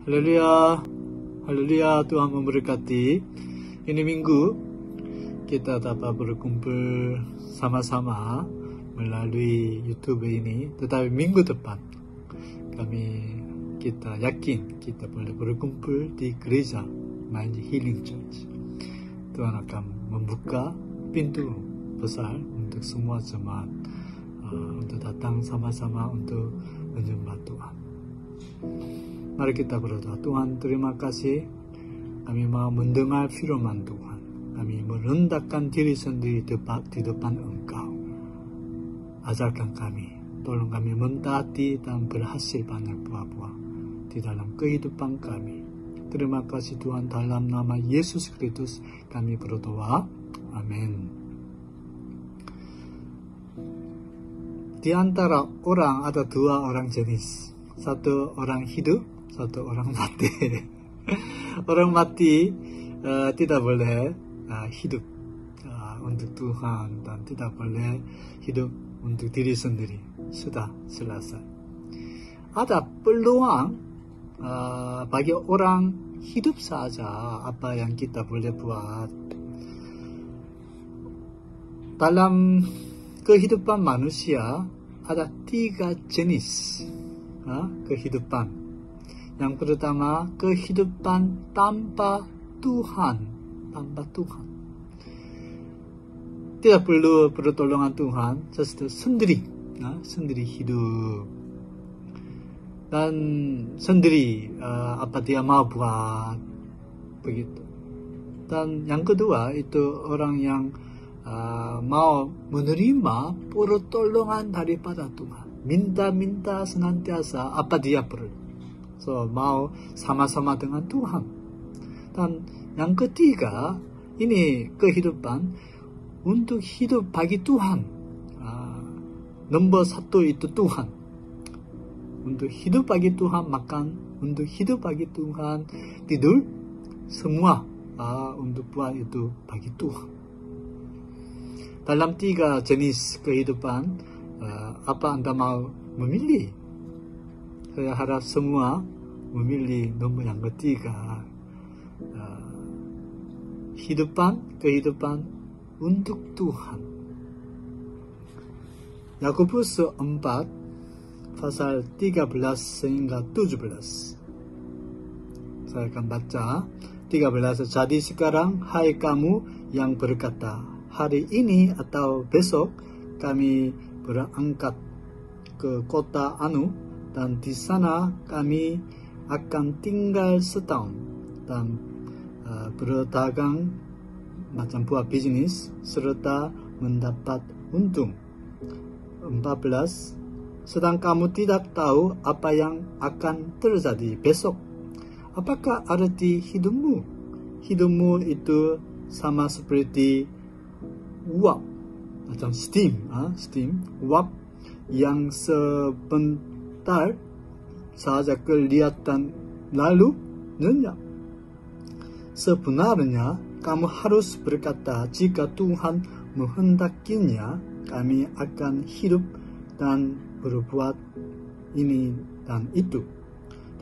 Haleluya, haleluya, Tuhan memberkati. Ini minggu kita dapat berkumpul sama-sama melalui YouTube ini. Tetapi minggu depan kita yakin kita boleh berkumpul di gereja Mind Healing Church. Tuhan akan membuka pintu besar untuk semua jemaat untuk datang sama-sama untuk menyembah Tuhan. Mari kita berdoa. Tuhan, terima kasih. Kami mau mendengar firman Tuhan. Kami merendahkan diri sendiri di depan Engkau. Ajarkan kami. Tolong kami mentaati dan berhasil banyak buah-buah di dalam kehidupan kami. Terima kasih Tuhan, dalam nama Yesus Kristus kami berdoa. Amin. Di antara orang ada dua orang jenis. Satu orang hidup, satu orang mati. Orang mati tidak boleh hidup untuk Tuhan dan tidak boleh hidup untuk diri sendiri. Sudah selesai. Ada peluang bagi orang hidup saja apa yang kita boleh buat. Dalam kehidupan manusia ada tiga jenis kehidupan. Yang pertama, kehidupan tanpa Tuhan. Tanpa Tuhan. Tidak perlu pertolongan Tuhan, sendiri. Sendiri hidup. Dan sendiri apa dia mau buat. Begitu. Dan yang kedua, itu orang yang mau menerima pertolongan daripada Tuhan. Minta senantiasa apa dia perlu. So, mau sama-sama dengan Tuhan. Dan yang ketiga, ini kehidupan untuk hidup bagi Tuhan. Nomor satu itu Tuhan. Untuk hidup bagi Tuhan, makan. Untuk hidup bagi Tuhan, tidur. Semua untuk buat itu bagi Tuhan. Dalam tiga jenis kehidupan, apa Anda mau memilih? Saya harap semua memilih nomor yang ketiga. Kehidupan untuk Tuhan. Yakobus 4 pasal 13 sehingga 17. Saya akan baca 13. Jadi sekarang hai kamu yang berkata, hari ini atau besok kami berangkat ke kota Anu dan di sana kami akan tinggal setahun dan berdagang macam buah bisnis serta mendapat untung. 14. Sedang kamu tidak tahu apa yang akan terjadi besok. Apakah arti hidupmu? Hidupmu itu sama seperti uap, macam steam, uap yang sebentar saja kelihatan lalu lenyap. Sebenarnya kamu harus berkata, jika Tuhan menghendakinya, kami akan hidup dan berbuat ini dan itu.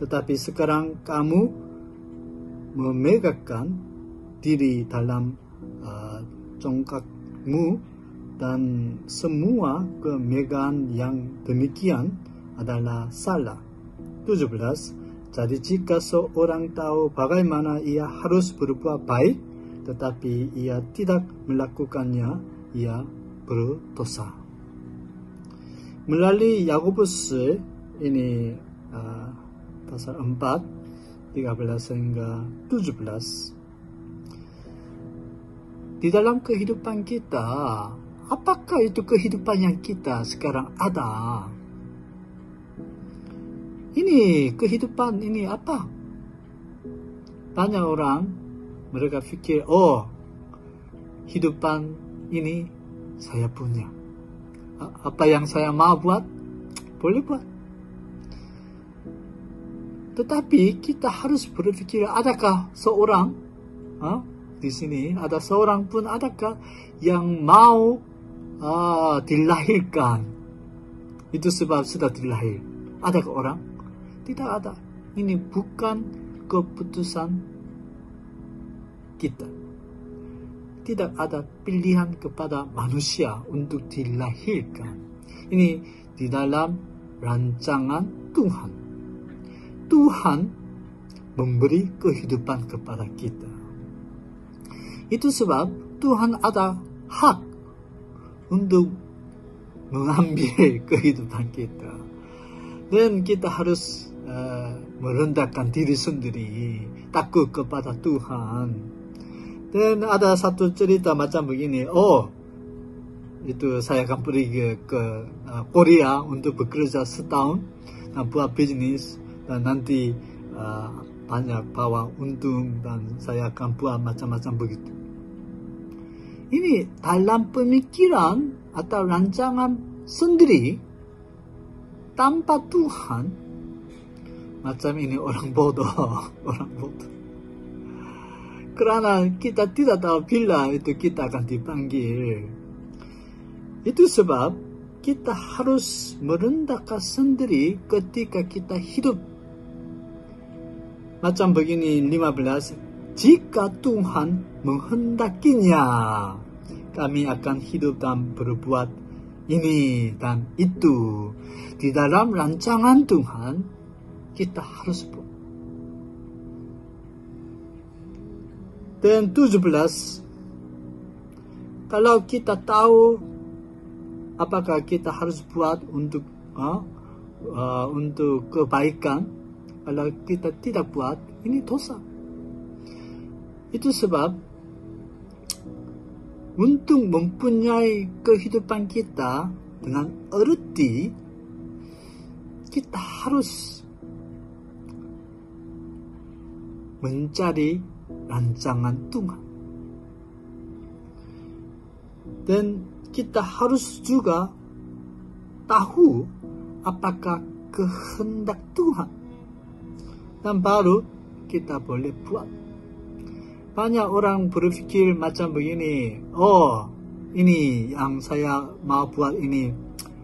Tetapi sekarang kamu memegangkan diri dalam congkakmu dan semua kemegahan yang demikian adalah salah. 17. Jadi jika seorang tahu bagaimana ia harus berbuat baik, tetapi ia tidak melakukannya, ia berdosa. Melalui Yakobus ini pasal 4, 13 hingga 17. Di dalam kehidupan kita, apakah itu kehidupan yang kita sekarang ada? Ini kehidupan ini apa? Banyak orang mereka pikir, hidupan ini saya punya. Apa yang saya mau buat, boleh buat. Tetapi kita harus berpikir, adakah seorang di sini ada seorang pun adakah yang mau dilahirkan? Itu sebab sudah dilahir. Adakah orang? Tidak ada. ini bukan keputusan kita. Tidak ada pilihan kepada manusia untuk dilahirkan. Ini di dalam rancangan Tuhan. Tuhan memberi kehidupan kepada kita. Itu sebab Tuhan ada hak untuk mengambil kehidupan kita. Dan kita harus merendahkan diri sendiri, takut kepada Tuhan. Dan ada satu cerita macam begini. Itu saya akan pergi ke Korea untuk bekerja setahun dan buat bisnis, dan nanti banyak bawa untung, dan saya akan buat macam-macam begitu. Ini dalam pemikiran atau rancangan sendiri tanpa Tuhan, macam ini orang bodoh. Karena kita tidak tahu bila itu kita akan dipanggil. Itu sebab kita harus merendahkan sendiri ketika kita hidup. Macam begini 15. Jika Tuhan menghendakinya, kami akan hidup dan berbuat ini dan itu. Di dalam rancangan Tuhan, kita harus buat. Dan 17. Kalau kita tahu apakah kita harus buat untuk kebaikan, kalau kita tidak buat, ini dosa. Itu sebab untuk mempunyai kehidupan kita dengan erti, kita harus mencari rancangan Tuhan. Dan kita harus juga tahu apakah kehendak Tuhan. Dan baru kita boleh buat. Banyak orang berpikir macam begini, ini yang saya mau buat ini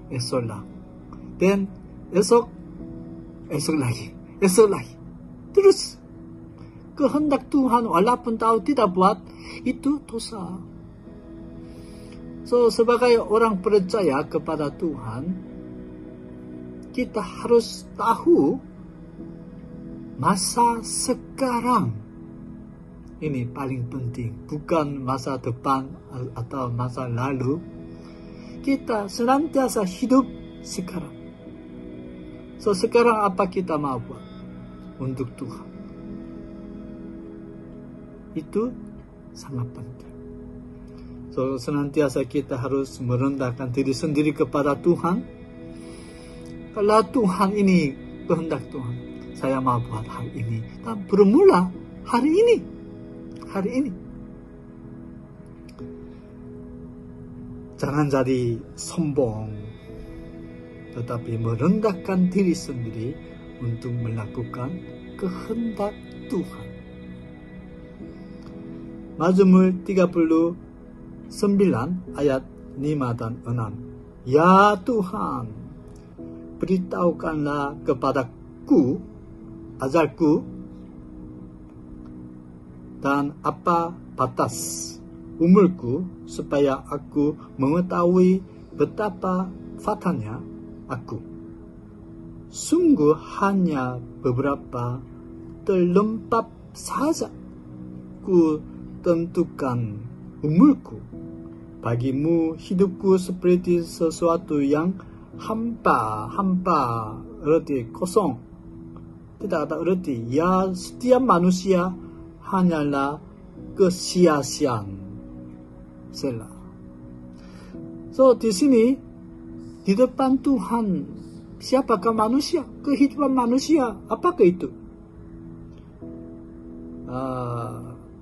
esoklah. Dan esok lagi. Terus kehendak Tuhan walaupun tahu tidak buat, itu dosa. So, sebagai orang percaya kepada Tuhan, kita harus tahu masa sekarang. Ini paling penting, bukan masa depan atau masa lalu. Kita senantiasa hidup sekarang. So, sekarang apa kita mau buat untuk Tuhan? Itu sangat penting. So, senantiasa kita harus merendahkan diri sendiri kepada Tuhan. Kalau Tuhan ini kehendak Tuhan, saya mau buat hal ini, dan bermula hari ini. Jangan jadi sombong, tetapi merendahkan diri sendiri untuk melakukan kehendak Tuhan. Mazmur 39 ayat 5 dan 6. Ya Tuhan, beritahukanlah kepadaku ajalku, dan apa batas umurku, supaya aku mengetahui betapa fatalnya aku. Sungguh hanya beberapa terlempap saja ku tentukan umurku. Bagimu hidupku seperti sesuatu yang hampa, erti kosong, tidak ada erti. Ya, setiap manusia hanyalah kesia-siaan. Selah. So, di sini, di depan Tuhan, siapakah manusia? Kehidupan manusia, apakah itu?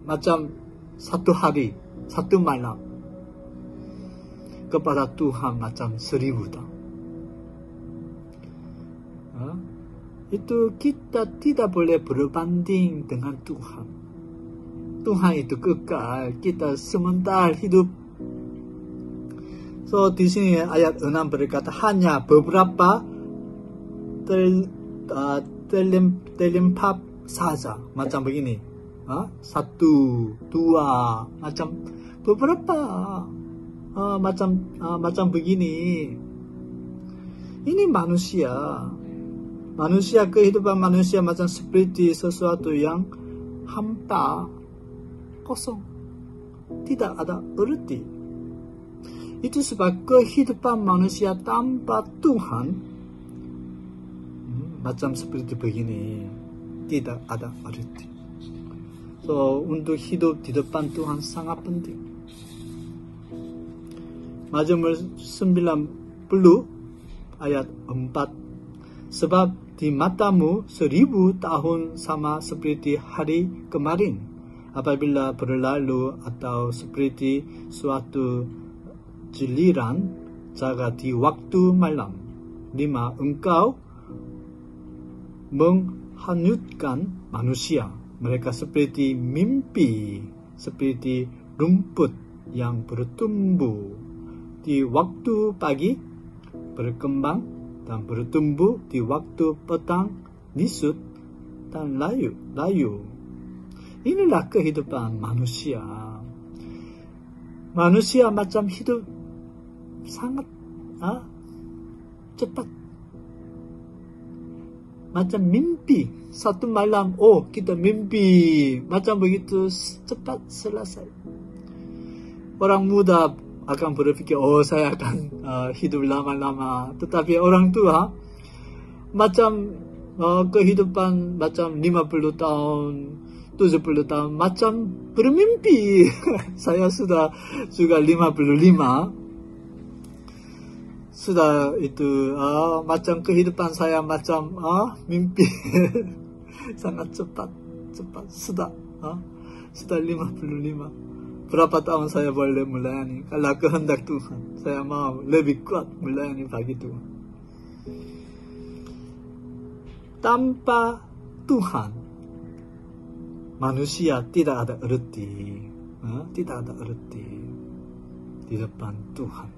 Macam satu hari, satu malam, kepada Tuhan macam 1000 tahun. Itu kita tidak boleh berbanding dengan Tuhan. Tuhan itu kekal, kita sementara hidup. So, di sini ayat 6 berkata hanya beberapa terlempat saja. Macam begini. Satu, dua, macam beberapa. Macam begini. Ini manusia. Kehidupan manusia macam seperti sesuatu yang hampa, kosong. Tidak ada arti. Itu sebab kehidupan manusia tanpa Tuhan macam seperti begini. Tidak ada arti. So, untuk hidup di depan Tuhan sangat penting. Mazmur 90 ayat 4. Sebab di matamu 1000 tahun sama seperti hari kemarin, apabila berlalu, atau seperti suatu jiliran jaga di waktu malam. 5. Engkau menghanyutkan manusia. Mereka seperti mimpi, seperti rumput yang bertumbuh di waktu pagi, berkembang dan bertumbuh di waktu petang, nisut dan layu. Inilah kehidupan manusia. Manusia macam hidup sangat cepat. Macam mimpi. Satu malam, kita mimpi. Macam begitu, cepat selesai. Orang muda akan berpikir, saya akan hidup lama-lama. Tetapi orang tua, macam kehidupan macam 50 tahun, 70 tahun, macam bermimpi. Saya sudah juga 55. Sudah itu, macam kehidupan saya macam mimpi. Sangat cepat. Sudah 55. Berapa tahun saya boleh melayani? Kalau kehendak Tuhan, saya mau lebih kuat melayani bagi Tuhan. Tanpa Tuhan, manusia tidak ada arti. Tidak ada arti di depan Tuhan.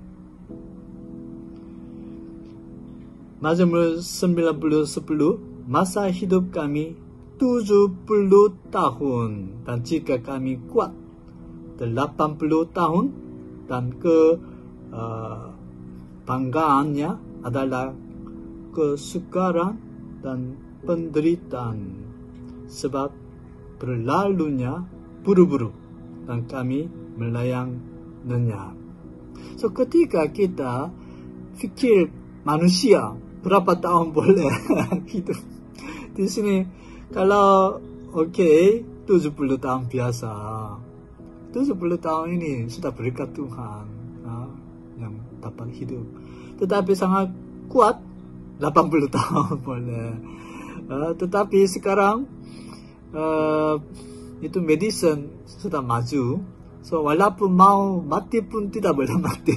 Mazmur 90:10. Masa hidup kami 70 tahun, dan jika kami kuat 80 tahun, dan kebanggaannya adalah kesukaran dan penderitaan, sebab berlalunya buru-buru dan kami melayang lenyap. So, ketika kita fikir manusia berapa tahun boleh hidup di sini, kalau 70 tahun biasa. 70 tahun ini sudah berkat Tuhan yang dapat hidup. Tetapi sangat kuat 80 tahun boleh. Tetapi sekarang itu medicine sudah maju. So, walaupun mau mati pun tidak boleh mati.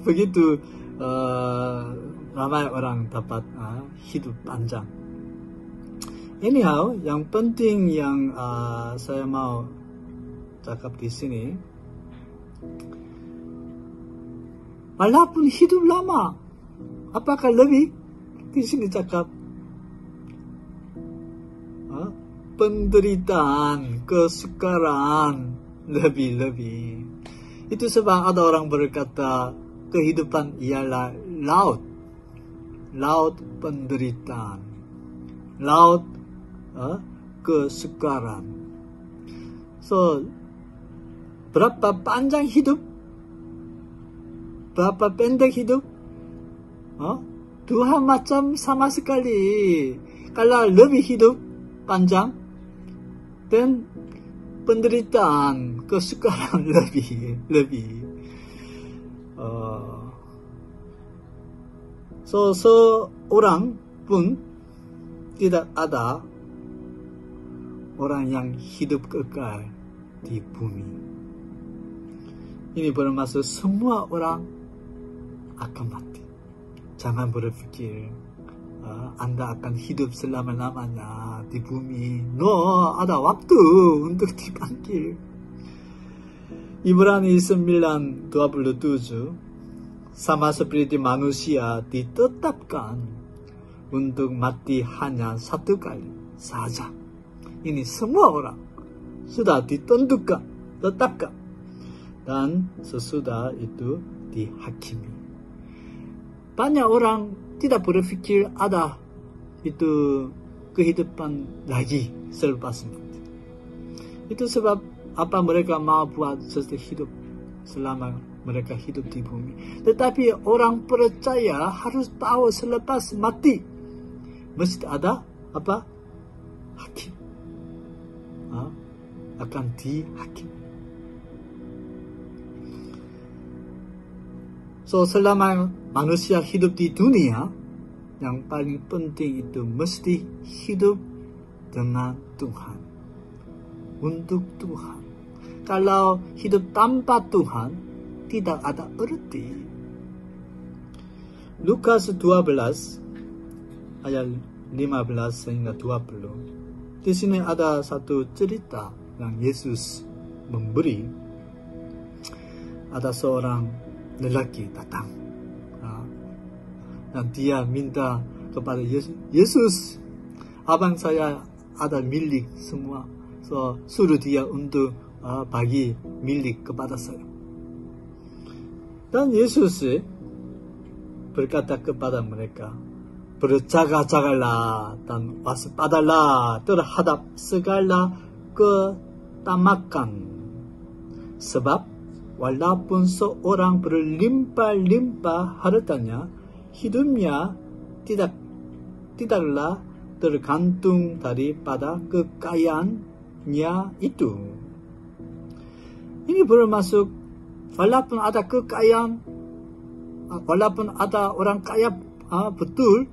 Begitu ramai orang dapat hidup panjang. Anyhow, yang penting yang saya mau cakap di sini, walaupun hidup lama, apakah lebih? Di sini cakap penderitaan, kesukaran lebih. Itu sebab ada orang berkata kehidupan ialah laut penderitaan, laut kesukaran. So, berapa panjang hidup, berapa pendek hidup, Tuhan macam sama sekali. Kalau lebih hidup panjang, dan penderitaan, kesukaran lebih. So, orang pun tidak ada orang yang hidup kekal di bumi. Ini bermaksud semua orang akan mati. Jangan berpikir Anda akan hidup selama-lamanya di bumi. No, ada waktu untuk dipanggil. Ibrani 9:27. Sama seperti manusia ditetapkan untuk mati hanya satu kali saja. Ini semua orang sudah ditentukan, tetapkan, dan sesudah itu dihakimi. Banyak orang tidak berpikir ada itu kehidupan lagi selepas mati. Itu sebab apa mereka mau buat sesuatu hidup selama mereka hidup di bumi. Tetapi orang percaya harus tahu selepas mati mesti ada apa? Hakim. Akan dihakim. So selama manusia hidup di dunia, yang paling penting itu mesti hidup dengan Tuhan, untuk Tuhan. Kalau hidup tanpa Tuhan, tidak ada arti. Lukas 12 ayat 15 hingga 20. Di sini ada satu cerita yang Yesus memberi. Ada seorang lelaki datang, dan dia minta kepada Yesus, Yesus, abang saya ada milik semua, so suruh dia untuk bagi milik kepada saya. Dan Yesus berkata kepada mereka, berjaga-jagalah dan waspadalah terhadap segala ketamakan. Sebab walaupun seorang berlimpah-limpah hartanya, hidupnya tidaklah tergantung daripada kekayaannya itu. Ini bermaksud walaupun ada kekayaan, walaupun ada orang kaya betul,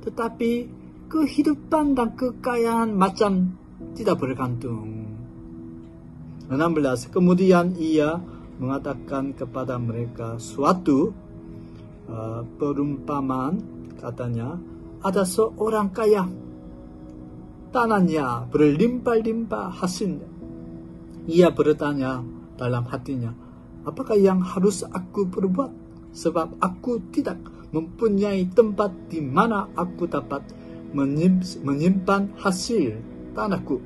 tetapi kehidupan dan kekayaan macam tidak bergantung. 16. Kemudian ia mengatakan kepada mereka suatu perumpamaan, katanya, ada seorang kaya, tanahnya berlimpah-limpah hasilnya. Ia bertanya dalam hatinya, apakah yang harus aku perbuat? Sebab aku tidak mempunyai tempat di mana aku dapat menyimpan hasil tanahku.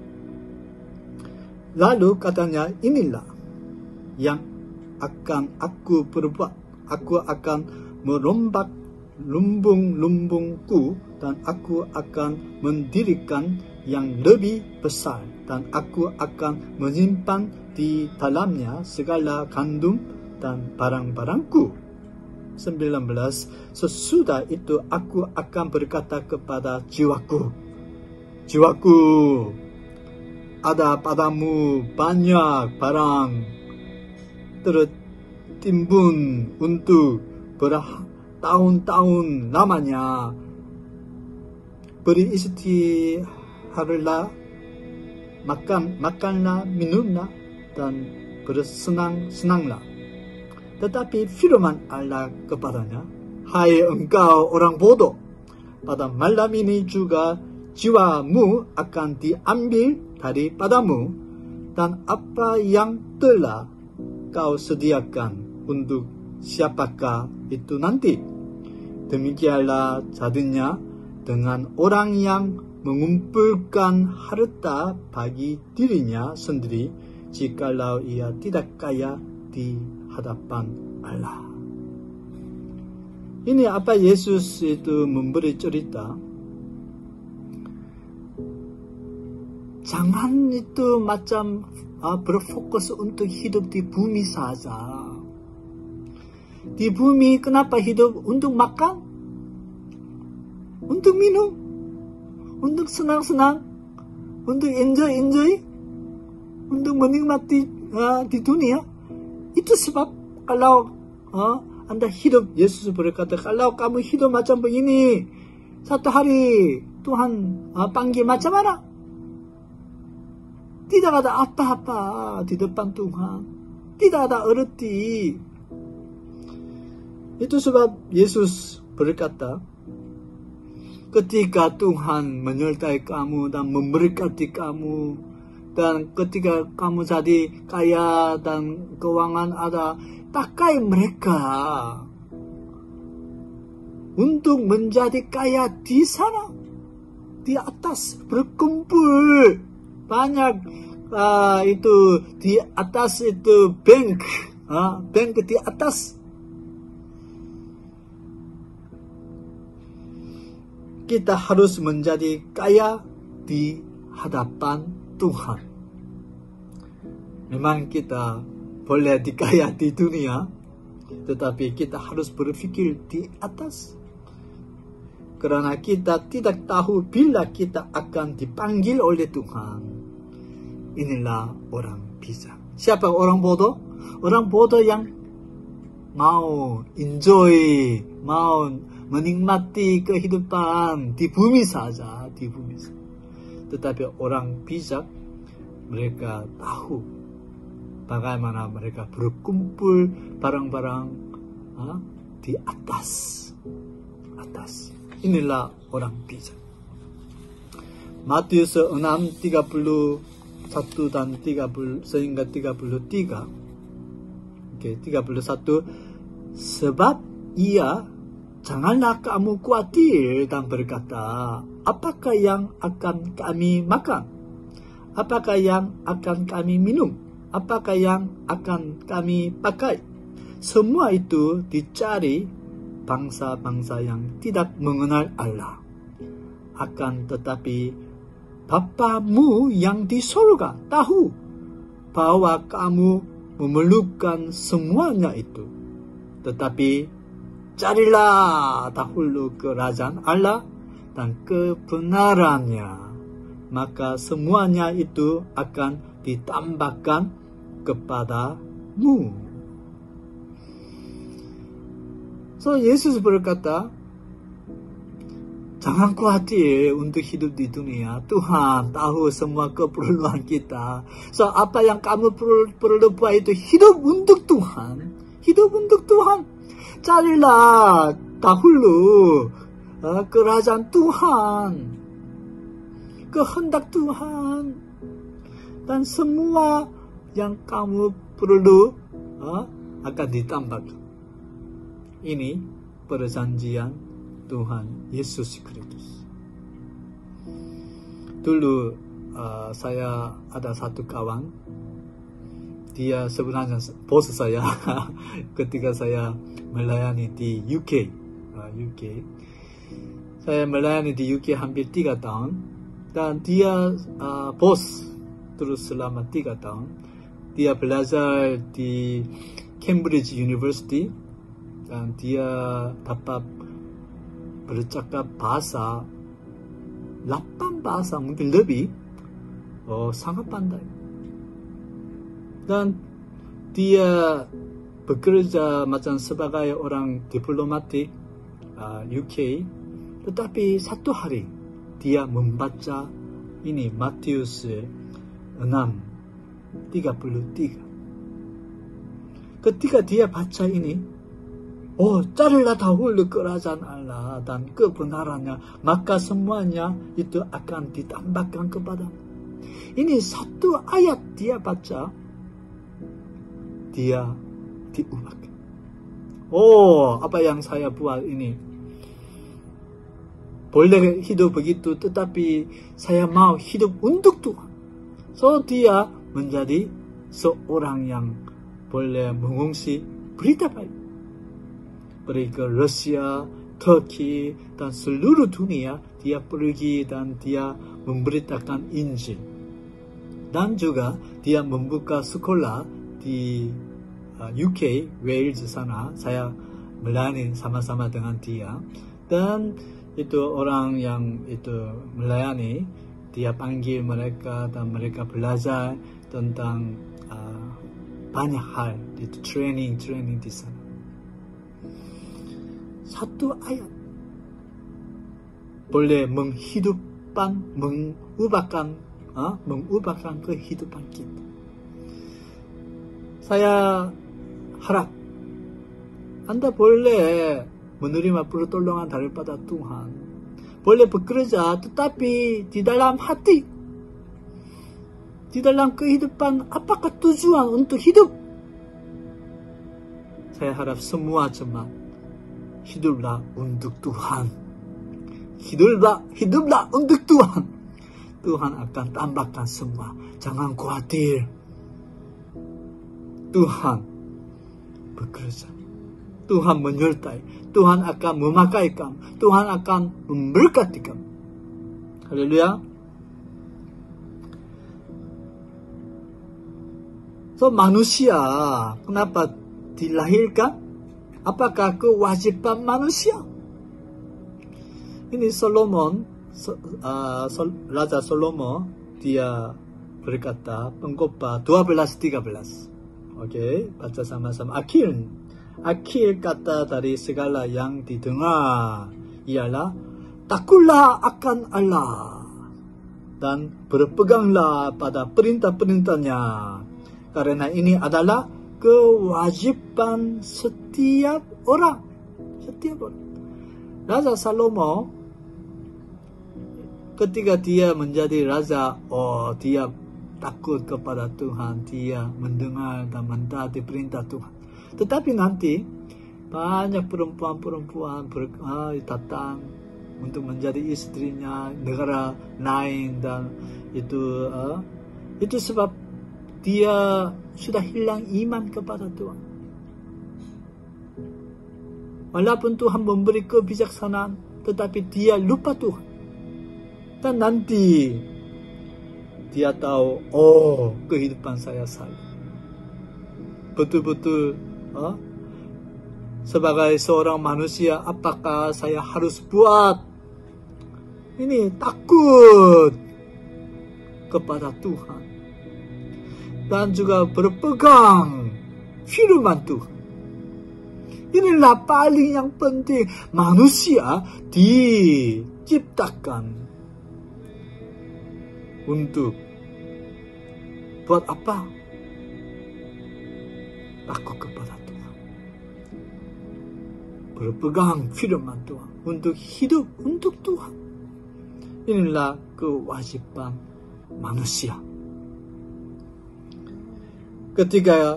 Lalu katanya, inilah yang akan aku perbuat. Aku akan merombak lumbung-lumbungku dan aku akan mendirikan yang lebih besar, dan aku akan menyimpan di dalamnya segala gandum dan barang-barangku. 19. Sesudah itu aku akan berkata kepada jiwaku, jiwaku, ada padamu banyak barang tertimbun untuk bertahun-tahun lamanya. Beristirahatlah, makanlah, minumlah, dan bersenang-senanglah. Tetapi firman Allah kepadanya, hai engkau orang bodoh, pada malam ini juga jiwamu akan diambil daripadamu, dan apa yang telah kau sediakan untuk siapakah itu nanti? Demikianlah jadinya dengan orang yang mengumpulkan harta bagi dirinya sendiri, jikalau ia tidak kaya di hadapan Allah. Ini apa Yesus itu memberi cerita. Jangan itu macam berfokus untuk hidup di bumi saja. Di bumi kenapa hidup? Untuk makan, untuk minum, untuk senang-senang, untuk enjoy, untuk menikmati di dunia. Itu sebab kalau Anda hidup, Yesus berkata, kalau kamu hidup macam begini, satu hari Tuhan panggil macam mana? Tidak ada apa-apa di depan Tuhan. Tidak ada arti. Itu sebab Yesus berkata, ketika Tuhan menyertai kamu dan memberkati kamu, dan ketika kamu jadi kaya dan keuangan ada, pakai mereka untuk menjadi kaya di sana, di atas berkumpul banyak itu di atas itu bank di atas. Kita harus menjadi kaya di hadapan Tuhan. Memang kita boleh dikaya di dunia, tetapi kita harus berpikir di atas. Karena kita tidak tahu bila kita akan dipanggil oleh Tuhan. Inilah orang bijak. Siapa orang bodoh? Orang bodoh yang mau enjoy, mau menikmati kehidupan di bumi saja, di bumi saja. Tetapi orang bijak, mereka tahu bagaimana mereka berkumpul barang-barang di atas. Inilah orang bijak. Matius 6, 31 dan 30 sehingga 33. Oke, 31. Sebab ia janganlah kamu khawatir dan berkata, apakah yang akan kami makan? Apakah yang akan kami minum? Apakah yang akan kami pakai? Semua itu dicari bangsa-bangsa yang tidak mengenal Allah. Akan tetapi Bapamu yang di surga tahu bahwa kamu memerlukan semuanya itu. Tetapi carilah dahulu kerajaan Allah dan kebenarannya, maka semuanya itu akan ditambahkan kepadamu. So, Yesus berkata, jangan khawatir untuk hidup di dunia. Tuhan tahu semua keperluan kita. So, apa yang kamu perlu buat itu hidup untuk Tuhan. Hidup untuk Tuhan. Carilah dahulu kerajaan Tuhan, kehendak Tuhan, dan semua yang kamu perlu akan ditambahkan. Ini perjanjian Tuhan Yesus Kristus. Dulu saya ada satu kawan, dia sebenarnya bos saya ketika saya melayani di UK. Saya melayani di UK hampir 3 tahun. Dan dia bos terus selama 3 tahun. Dia belajar di Cambridge University. Dan dia dapat bercakap bahasa 8 bahasa mungkin lebih. Sangat pandai. Dan dia bekerja macam sebagai orang diplomatik UK, tetapi satu hari dia membaca ini Matius 6:33. Ketika dia baca ini, carilah dahulu kerajaan Allah dan kebenarannya, maka semuanya itu akan ditambahkan kepadamu. Ini satu ayat dia baca, dia diubahkan. Apa yang saya buat ini? Boleh hidup begitu, tetapi saya mau hidup untuk Tuhan. So, dia menjadi seorang yang boleh mengungsi berita baik. Pergi ke Rusia, Turki, dan seluruh dunia, dia pergi dan dia memberitakan Injil. Dan juga dia membuka sekolah di UK, Wales sana. Saya melayani sama-sama dengan dia. Dan itu orang yang itu melayani, dia panggil mereka dan mereka belajar tentang banyak hal. Itu training di sana. Satu ayat boleh mengubahkan kehidupan kita. Saya harap Anda boleh menerima pertolongan daripada Tuhan. Boleh bekerja, tetapi di dalam hati, di dalam kehidupan, apakah tujuan untuk hidup? Saya harap semua jemaat hiduplah untuk Tuhan. Hiduplah untuk Tuhan. Tuhan akan tambahkan semua. Jangan khawatir. Tuhan bekerja. Tuhan menyertai. Tuhan akan memakai kamu. Tuhan akan memberkati kamu. Haleluya. So, manusia kenapa dilahirkan? Apakah kewajiban manusia? Ini Solomon, Raja Salomo, dia berkata, Pengkhotbah 12:13. Oke, baca sama-sama. Akhir kata dari segala yang didengar ialah takutlah akan Allah dan berpeganglah pada perintah-perintahnya, karena ini adalah kewajiban setiap orang. Raja Salomo ketika dia menjadi raja, dia takut kepada Tuhan, dia mendengar dan mentaati perintah Tuhan. Tetapi nanti banyak perempuan-perempuan datang untuk menjadi istrinya, negara lain, dan itu sebab dia sudah hilang iman kepada Tuhan. Walaupun Tuhan memberi kebijaksanaan, tetapi dia lupa Tuhan. Dan nanti dia tahu, kehidupan saya salah. Betul-betul sebagai seorang manusia, apakah saya harus buat? Ini takut kepada Tuhan. Dan juga berpegang firman Tuhan. Inilah paling yang penting. Manusia diciptakan untuk buat apa? Takut kepada Tuhan. Berpegang firman Tuhan. Untuk hidup untuk Tuhan. Inilah kewajiban manusia. Ketika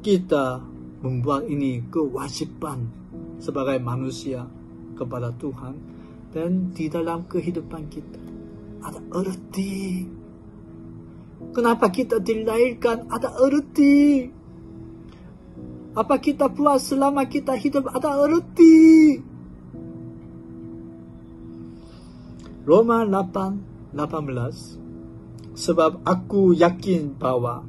kita membuat ini kewajiban sebagai manusia kepada Tuhan, dan di dalam kehidupan kita ada erti. Kenapa kita dilahirkan? Ada erti. Apa kita buat selama kita hidup? Ada erti. Roma 8:18. Sebab aku yakin bahwa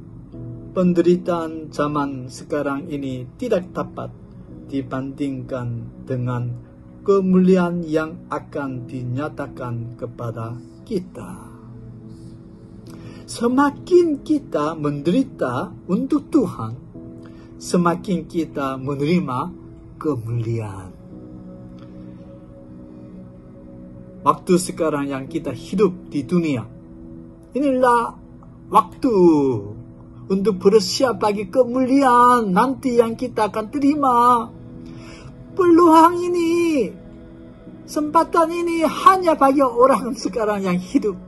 penderitaan zaman sekarang ini tidak dapat dibandingkan dengan kemuliaan yang akan dinyatakan kepada kita. Semakin kita menderita untuk Tuhan, semakin kita menerima kemuliaan. Waktu sekarang yang kita hidup di dunia, inilah waktu untuk bersiap bagi kemuliaan nanti yang kita akan terima. Peluang ini, kesempatan ini hanya bagi orang sekarang yang hidup.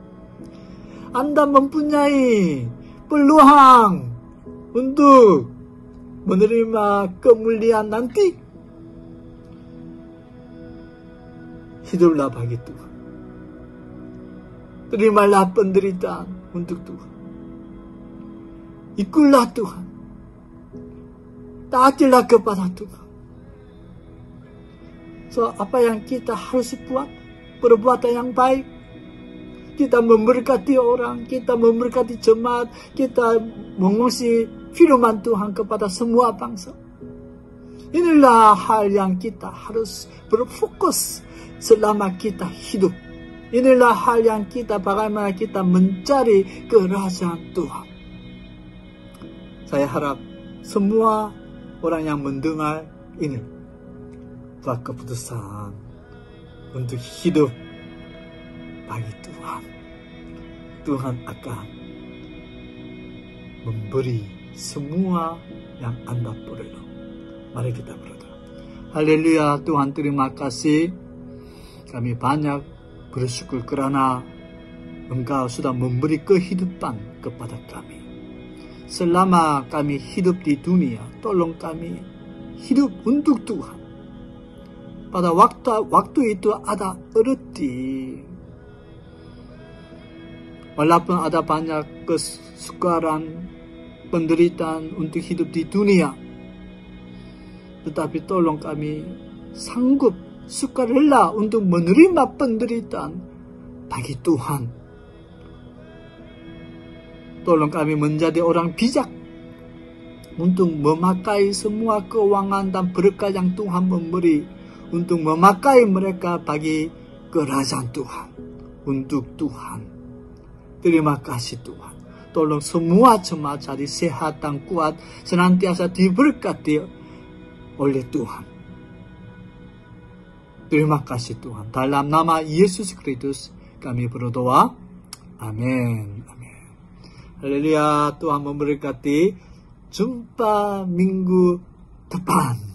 Anda mempunyai peluang untuk menerima kemuliaan nanti. Hiduplah bagi Tuhan. Terimalah penderitaan untuk Tuhan. Ikutlah Tuhan. Taatilah kepada Tuhan. So, apa yang kita harus buat? Perbuatan yang baik. Kita memberkati orang, kita memberkati jemaat, kita mengungsi firman Tuhan kepada semua bangsa. Inilah hal yang kita harus berfokus selama kita hidup. Inilah hal yang kita, bagaimana kita mencari kerajaan Tuhan. Saya harap semua orang yang mendengar ini buat keputusan untuk hidup bagi Tuhan. Tuhan akan memberi semua yang Anda perlu. Mari kita berdoa. Haleluya, Tuhan terima kasih. Kami banyak bersyukur kerana Engkau sudah memberi kehidupan kepada kami. Selama kami hidup di dunia, tolong kami hidup untuk Tuhan. pada waktu itu ada erti. Walaupun ada banyak kesukaran, penderitaan untuk hidup di dunia, tetapi tolong kami sanggup sukarela untuk menerima penderitaan bagi Tuhan. Tolong kami menjadi orang bijak untuk memakai semua keuangan dan berkah yang Tuhan memberi, untuk memakai mereka bagi kerajaan Tuhan, untuk Tuhan. Terima kasih Tuhan. Tolong semua jemaat jadi sehat dan kuat, senantiasa diberkati oleh Tuhan. Terima kasih Tuhan. Dalam nama Yesus Kristus kami berdoa. Amin. Amin. Haleluya. Tuhan memberkati. Jumpa minggu depan.